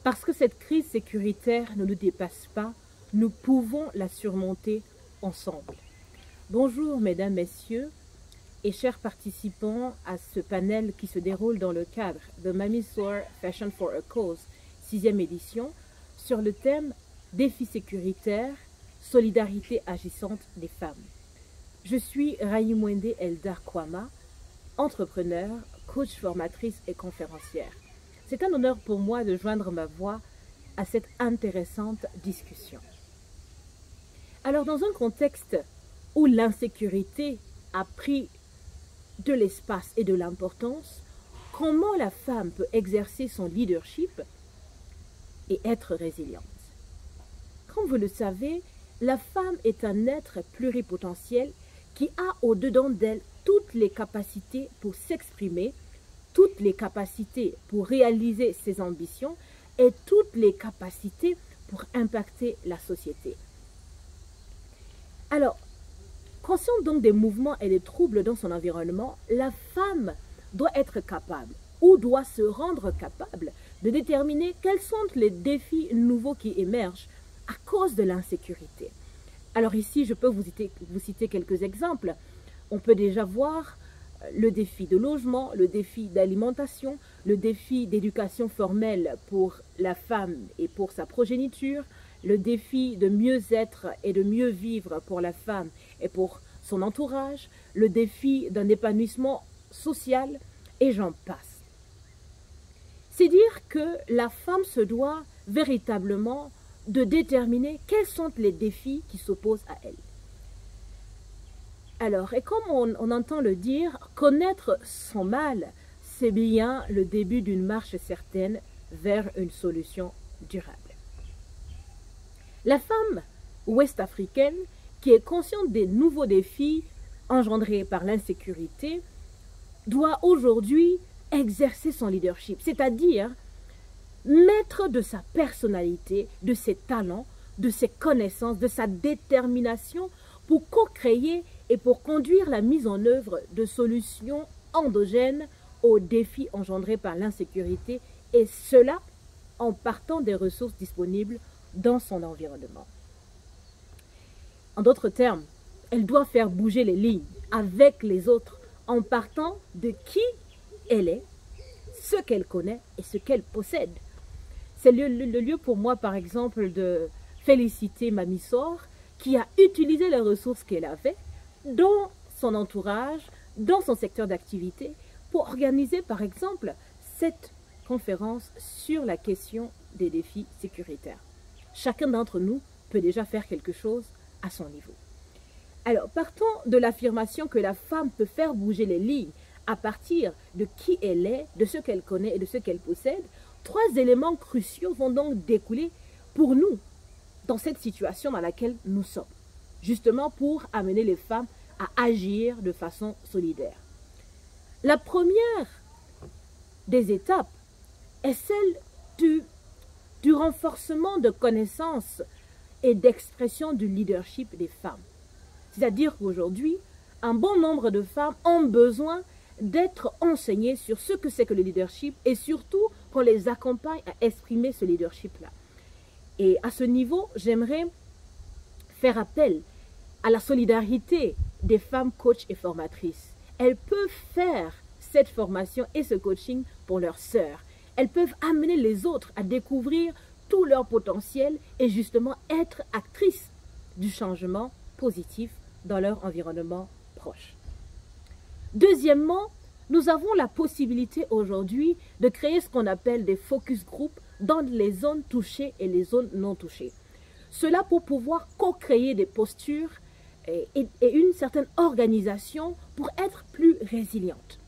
Parce que cette crise sécuritaire ne nous dépasse pas, nous pouvons la surmonter ensemble. Bonjour mesdames, messieurs et chers participants à ce panel qui se déroule dans le cadre de Mamie Soar Fashion for a Cause, 6e édition, sur le thème « Défis sécuritaires, solidarité agissante des femmes ». Je suis Raïmwende Eldar Kwama, entrepreneur, coach formatrice et conférencière. C'est un honneur pour moi de joindre ma voix à cette intéressante discussion. Alors, dans un contexte où l'insécurité a pris de l'espace et de l'importance, comment la femme peut exercer son leadership et être résiliente? Comme vous le savez, la femme est un être pluripotentiel qui a au-dedans d'elle toutes les capacités pour s'exprimer, toutes les capacités pour réaliser ses ambitions et toutes les capacités pour impacter la société. Alors, consciente donc des mouvements et des troubles dans son environnement, la femme doit être capable ou doit se rendre capable de déterminer quels sont les défis nouveaux qui émergent à cause de l'insécurité. Alors ici, je peux vous citer quelques exemples. On peut déjà voir le défi de logement, le défi d'alimentation, le défi d'éducation formelle pour la femme et pour sa progéniture, le défi de mieux-être et de mieux vivre pour la femme et pour son entourage, le défi d'un épanouissement social, et j'en passe. C'est dire que la femme se doit véritablement de déterminer quels sont les défis qui s'opposent à elle. Alors, et comme on entend le dire, connaître son mal, c'est bien le début d'une marche certaine vers une solution durable. La femme ouest-africaine, qui est consciente des nouveaux défis engendrés par l'insécurité, doit aujourd'hui exercer son leadership, c'est-à-dire mettre de sa personnalité, de ses talents, de ses connaissances, de sa détermination pour co-créer et pour conduire la mise en œuvre de solutions endogènes aux défis engendrés par l'insécurité, et cela en partant des ressources disponibles dans son environnement. En d'autres termes, elle doit faire bouger les lignes avec les autres en partant de qui elle est, ce qu'elle connaît et ce qu'elle possède. C'est le lieu pour moi, par exemple, de féliciter Mamie Soar qui a utilisé les ressources qu'elle avait dans son entourage, dans son secteur d'activité, pour organiser, par exemple, cette conférence sur la question des défis sécuritaires. Chacun d'entre nous peut déjà faire quelque chose à son niveau. Alors, partons de l'affirmation que la femme peut faire bouger les lignes à partir de qui elle est, de ce qu'elle connaît et de ce qu'elle possède. Trois éléments cruciaux vont donc découler pour nous dans cette situation dans laquelle nous sommes, justement pour amener les femmes à agir de façon solidaire. La première des étapes est celle du renforcement de connaissances et d'expression du leadership des femmes. C'est-à-dire qu'aujourd'hui, un bon nombre de femmes ont besoin d'être enseignées sur ce que c'est que le leadership et surtout qu'on les accompagne à exprimer ce leadership-là. Et à ce niveau, j'aimerais faire appel à la solidarité des femmes coachs et formatrices. Elles peuvent faire cette formation et ce coaching pour leurs sœurs. Elles peuvent amener les autres à découvrir tout leur potentiel et justement être actrices du changement positif dans leur environnement proche. Deuxièmement, nous avons la possibilité aujourd'hui de créer ce qu'on appelle des focus groups dans les zones touchées et les zones non touchées. Cela pour pouvoir co-créer des postures et une certaine organisation pour être plus résiliente.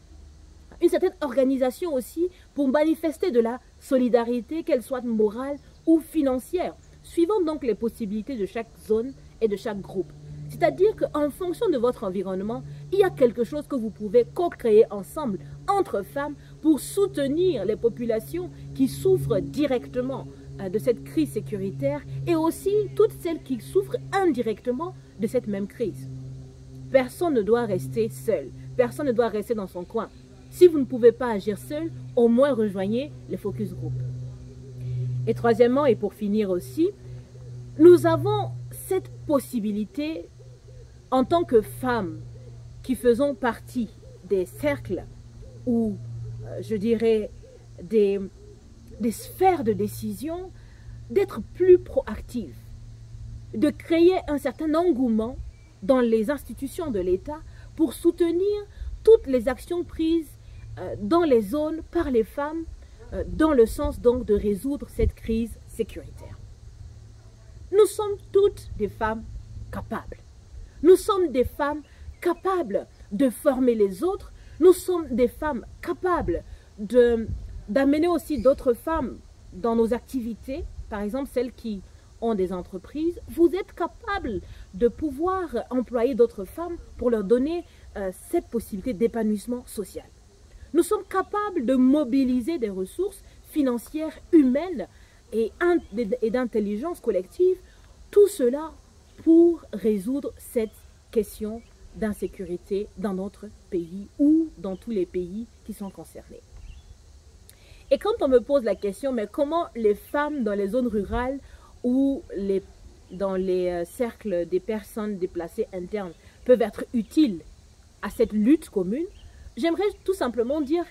Une certaine organisation aussi pour manifester de la solidarité, qu'elle soit morale ou financière, suivant donc les possibilités de chaque zone et de chaque groupe. C'est-à-dire qu'en fonction de votre environnement, il y a quelque chose que vous pouvez co-créer ensemble entre femmes pour soutenir les populations qui souffrent directement de cette crise sécuritaire et aussi toutes celles qui souffrent indirectement de cette même crise. Personne ne doit rester seul, personne ne doit rester dans son coin. Si vous ne pouvez pas agir seul, au moins rejoignez les focus group. Et troisièmement, et pour finir aussi, nous avons cette possibilité en tant que femmes qui faisons partie des cercles ou, je dirais, des sphères de décision, d'être plus proactives, de créer un certain engouement dans les institutions de l'État pour soutenir toutes les actions prises dans les zones par les femmes dans le sens donc de résoudre cette crise sécuritaire. Nous sommes toutes des femmes capables. Nous sommes des femmes capables de former les autres. Nous sommes des femmes capables d'amener aussi d'autres femmes dans nos activités, par exemple celles qui ont des entreprises. Vous êtes capables de pouvoir employer d'autres femmes pour leur donner cette possibilité d'épanouissement social. Nous sommes capables de mobiliser des ressources financières, humaines et d'intelligence collective, tout cela pour résoudre cette question d'insécurité dans notre pays ou dans tous les pays qui sont concernés. Et quand on me pose la question, mais comment les femmes dans les zones rurales ou dans les cercles des personnes déplacées internes peuvent être utiles à cette lutte commune, j'aimerais tout simplement dire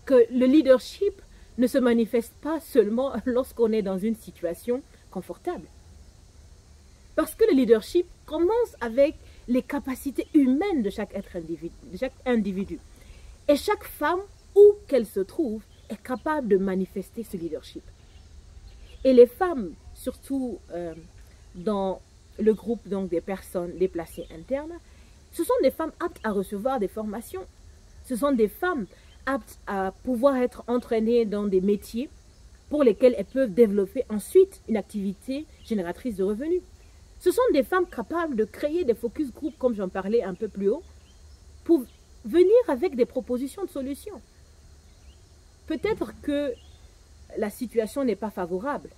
que le leadership ne se manifeste pas seulement lorsqu'on est dans une situation confortable. Parce que le leadership commence avec les capacités humaines de chaque individu. Et chaque femme, où qu'elle se trouve, est capable de manifester ce leadership. Et les femmes, surtout dans le groupe donc, des personnes déplacées internes, ce sont des femmes aptes à recevoir des formations. Ce sont des femmes aptes à pouvoir être entraînées dans des métiers pour lesquels elles peuvent développer ensuite une activité génératrice de revenus. Ce sont des femmes capables de créer des focus group, comme j'en parlais un peu plus haut, pour venir avec des propositions de solutions. Peut-être que la situation n'est pas favorable,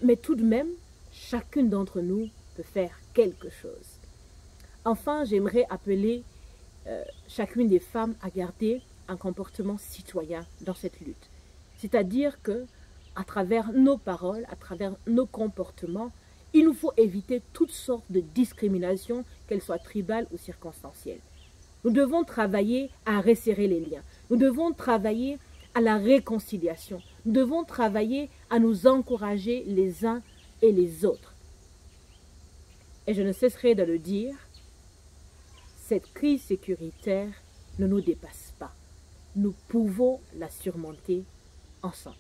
mais tout de même, chacune d'entre nous peut faire quelque chose. Enfin, j'aimerais appeler chacune des femmes à garder un comportement citoyen dans cette lutte. C'est-à-dire que, à travers nos paroles, à travers nos comportements, il nous faut éviter toutes sortes de discriminations, qu'elles soient tribales ou circonstancielles. Nous devons travailler à resserrer les liens. Nous devons travailler à la réconciliation. Nous devons travailler à nous encourager les uns et les autres. Et je ne cesserai de le dire, cette crise sécuritaire ne nous dépasse pas. Nous pouvons la surmonter ensemble.